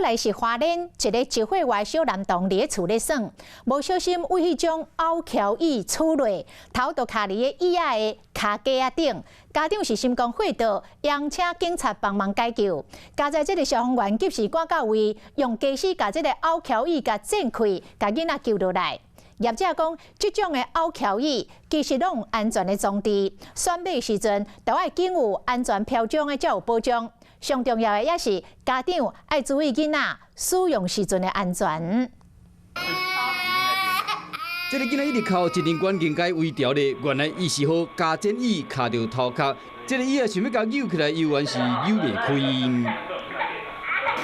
来是花莲一个7岁外小男童伫厝咧耍，无小心为迄种凹桥椅厝落，头就卡伫个椅仔的骹架仔顶。家长是心肝火大，央请警察帮忙解救。加在这个消防员及时赶到位，用家私甲这个凹桥椅甲震开，甲囡仔救落来。业者讲，这种的凹桥椅其实拢有安全的装置，选买时阵都要经有安全标章的才有保障。上重要的也是家长要注意囡仔使用时阵的安全。这个囡仔一直靠一根管径介微调的，原来伊是好加剪椅卡着头壳，这个椅啊想要甲扭起来，依然是扭袂开。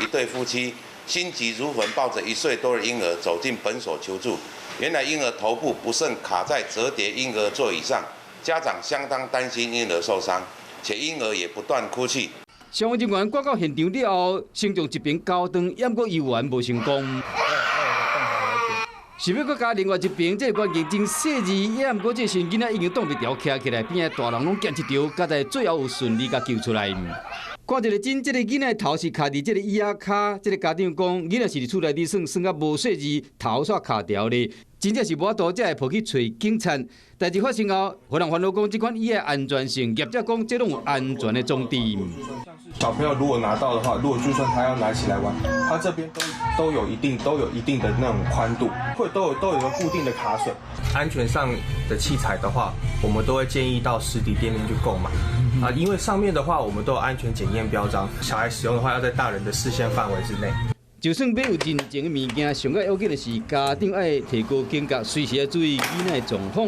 一对夫妻心急如焚，抱着1岁多的婴儿走进本所求助。原来婴儿头部不慎卡在折叠婴儿座椅上，家长相当担心婴儿受伤，且婴儿也不断哭泣。消防人员赶到现场了后，先将一边交断，掩过依然无成功。想要搁加另外一边，这个关键真细致，也毋过这时囡仔已经挡袂牢，徛起来，边仔大人拢捡一条，甲在最后有顺利甲救出来。看一个真，这个囡仔头是卡伫这个椅仔骹，这个家长讲，囡仔是伫厝内底算啊无细致，头煞卡掉咧，真正是无法度才会跑去找警察。代志发生后，互人烦恼讲，这款椅的安全性，业者讲这拢有安全的装置。小朋友如果拿到的话，如果就算他要拿起来玩，他这边都有一定的那种宽度，都有一个固定的卡榫。安全上的器材的话，我们都会建议到实体店面去购买。因为上面的话我们都有安全检验标章，小孩使用的话要在大人的视线范围之内。就算买有认证的物件，上要紧的是家长要提高警觉，随时要注意囡仔的状况。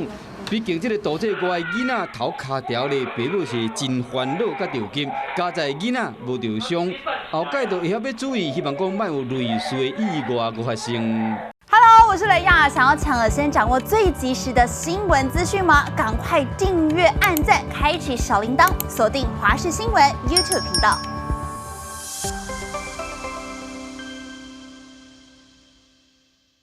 毕竟这个岛这外囡仔头卡条咧，爸母是真烦恼甲着急，加在囡仔无着伤，后盖就会晓要注意，希望讲莫有类似的意外发生。Hello， 我是雷亚，想要抢而先掌握最及时的新闻资讯吗？赶快订阅、按赞、开启小铃铛，锁定华视新闻 YouTube 频道。